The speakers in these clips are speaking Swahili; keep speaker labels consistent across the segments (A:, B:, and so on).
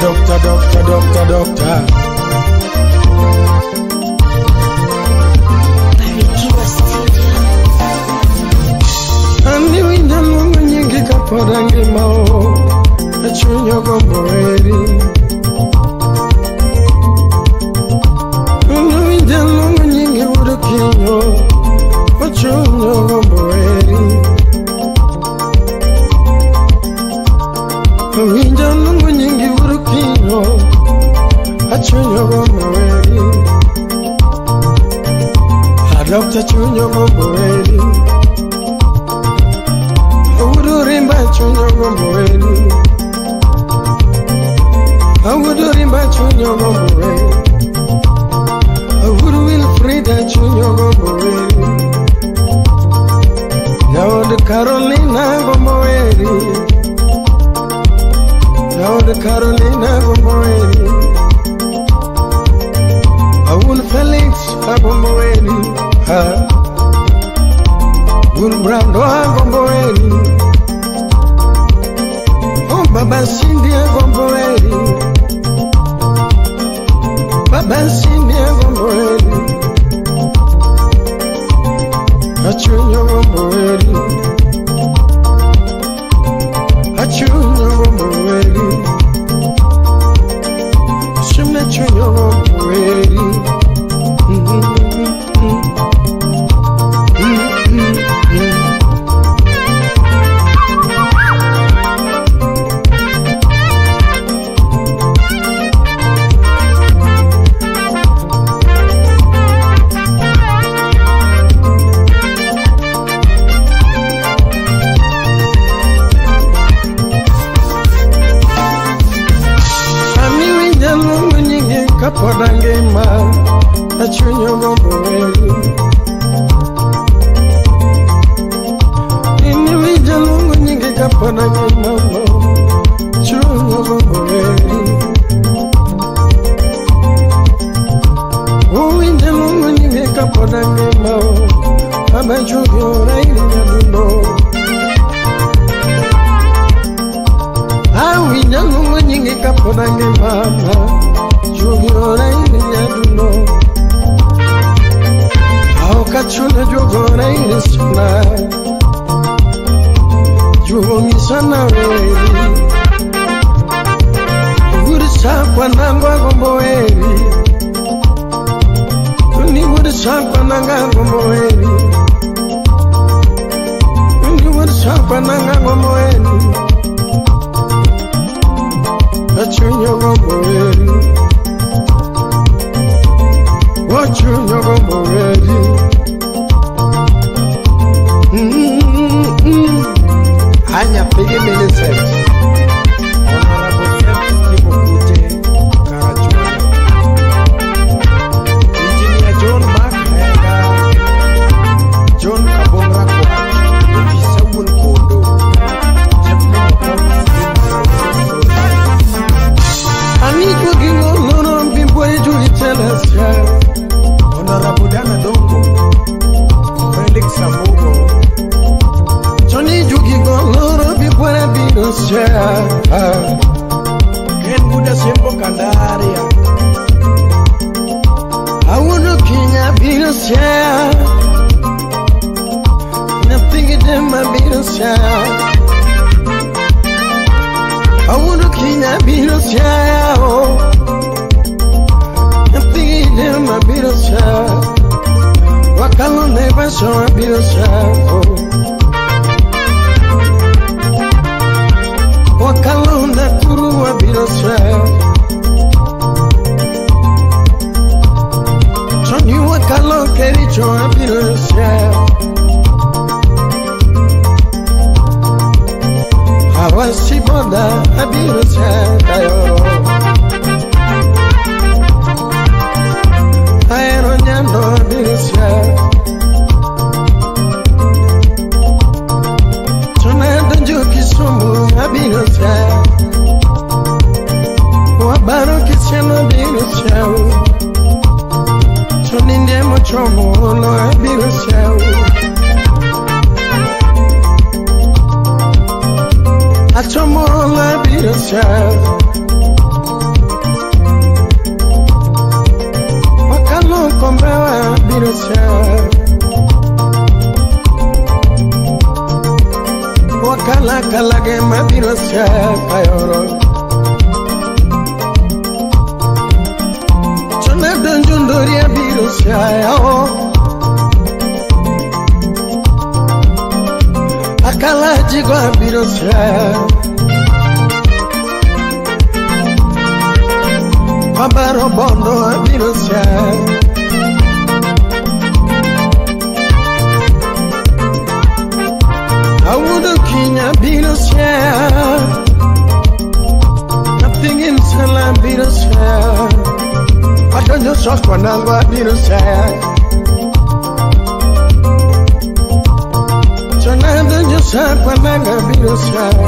A: doctor. Andi winda lungu nyingi kaporangi mao achunyo gomboeri. Andi winda lungu nyingi urukinyo achunyo gomboeri. Winda lungu nyingi urukinyo achunyo gomboeri. Adopta chunyo gomboeri. Rimba chunyo gomboeri. Awudu rimba chunyo gomboeri. Awudu Wilfrida chunyo gomboeri. Nawudu Carolina gomboeri. Nawudu Carolina gomboeri. Awudu Felix gomboeri. Awudu Brando gomboeri. Baba Cindy gomboeri. Baba Cindy gomboeri. Achunyo gomboeri. Achunyo gomboeri. Shume chunyo gomboeri. Kapodange ma achunyo gomboeri. Ini wija lungu nyingi kapodange mama achunyo gomboeri. Uwija lungu nyingi kapodange mama abajugyo raili nyaduno. Awija lungu nyingi kapodange mama Jugora ini yaduno. Ao kachuna jugora ini suna. Jugongi sana weri. Gurisa kwa nangwa gomboeri. Uni gurisa kwa nanga gomboeri. Uni gurisa kwa nanga gomboeri. Achunyo gomboeri. Achunyo gomboeri. Anya pigi Millicent. Honorable Fred Kibukute Karachua. Engineer John Mark Henga. John Kabonga Kwa. Ifisawun Kodo. Anigo gingo nono mbimboe juli telasya. Honorable Dana Dongo, Felix Samugo, Johnny Jugi Goloro Bipora Binosia, Ken Buddha Simbo Kandaria, Awudu Kinya Binosia, nothing in them Binosia, Awudu Kinya Binosia. Nema birosa, wakalo neba so birosa, wakalo na kuru birosa, choni wakalo kericho birosa, hawasi boda birosa kayo. Aeronyando birosia. Chonando juki sumu birosia. Wabaro kisiano birosia. Choninde mochomo no birosia. Achomo la birosia. sia kayoro chona donjundoria biro sia yao akala jigwa biro sia abaro bondo biro sia Kinya biro share, nothing in Salam biro share. I don't just trust one alwa biro share. So now don't just trust one alwa biro share.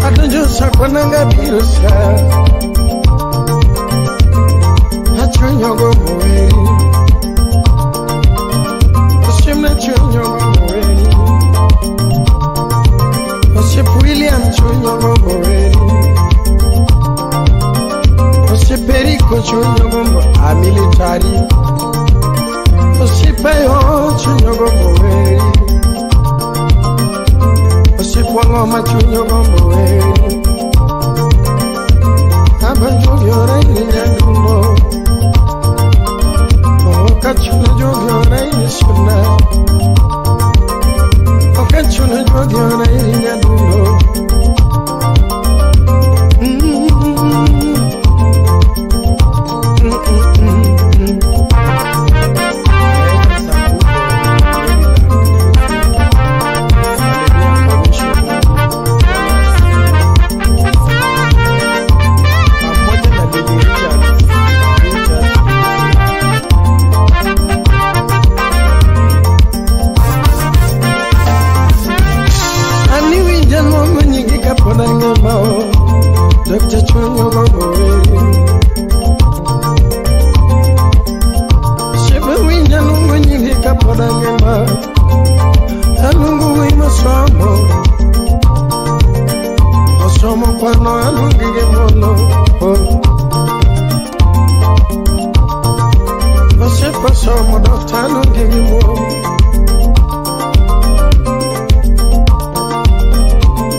A: I don't just trust one alwa biro share. I try to go away. William Chunyo Gomboreri Ose Perico Chunyo Gombo a military Ose Payo Chunyo Gomboreri Ose Pwangoma Chunyo Gomboreri Abanjo Yora Inyandumbo Okachuna Jogora Inishuna Okachuna Jogora Inyandumbo Dr. Chunyo Gomboreri Shebe winya lungu nyingi kapoda ngema Alungu wima somo Osomo kwano alungi gemono Osepa somo dokta alungi gemono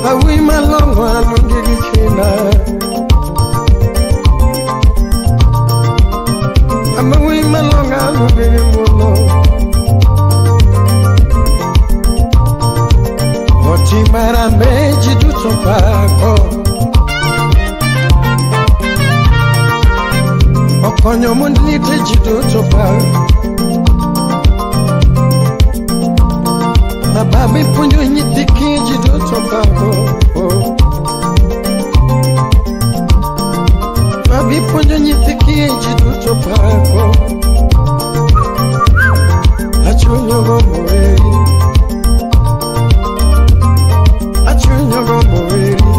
A: Awima longo alungi gikina I'm a woman long as a baby woman. What you might have made you do so far. Upon your money, did you do so far? A baby put you in the kid, you do so far. Baby put you in the kid, you do so far. Achunyo Gomboreri Achunyo Gomboreri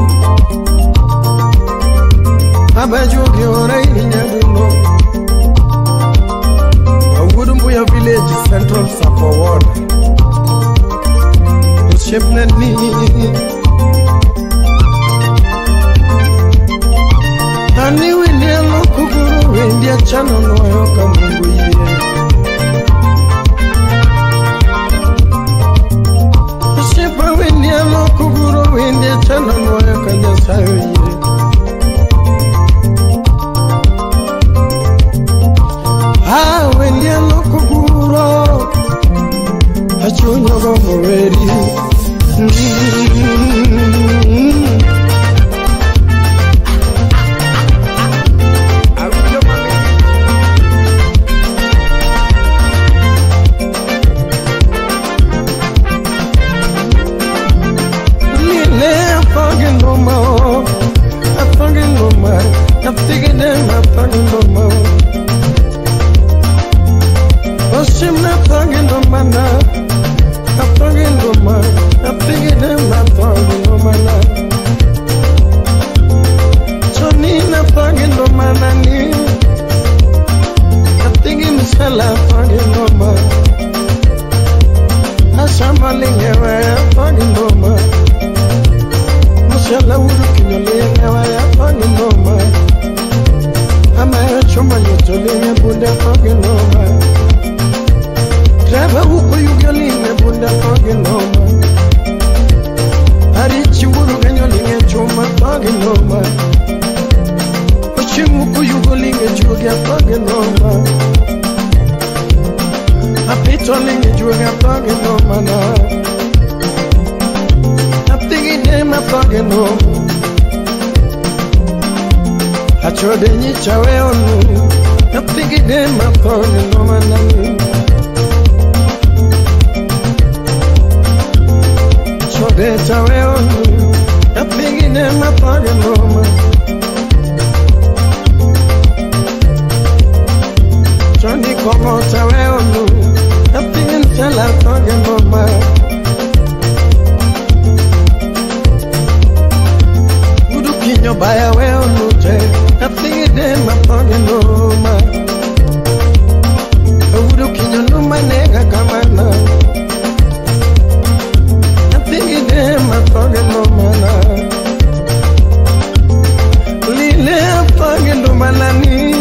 A: Abajogi ora inyandumbo Awudumbuya village central Sapa ward Ushepnani Ani wende lokuguru wende achano noyo kamungu ye Ushepa wende lokuguru wende achano noyo kanyasayo ye Wende lokuguru Achunyo Gomboreri Driver who you get in the Bunda Pogino Chimuku yugolinge jugia page noma Apito linge jugia page noma na Aptigi nema page noma Achode nyicha weonu Aptigi nema page noma na Achode cha weonu Aptigi nema page noma Johnny como taweonu Apingin chala toge noma Udu kinyo baya weonu te Apingin dema toge noma Udu kinyo numa nega kamana Apingin dema toge noma na Lile apage noma nani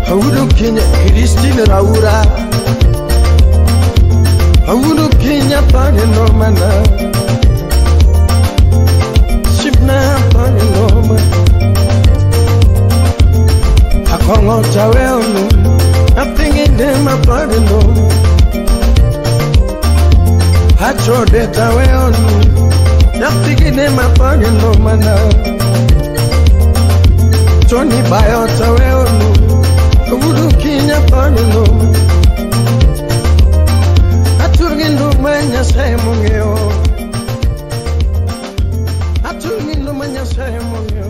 A: Audu Kenya Christine Raura Audu Kenya page noma na Shibna page noma Akongo chaweonu Apingi dema page noma Achode chaweonu Apingi dema page noma na Tony Bayo chaweonu Udu Kenya page noma Aturgindu manya sayemongeo Aturgindu manya sayemongeo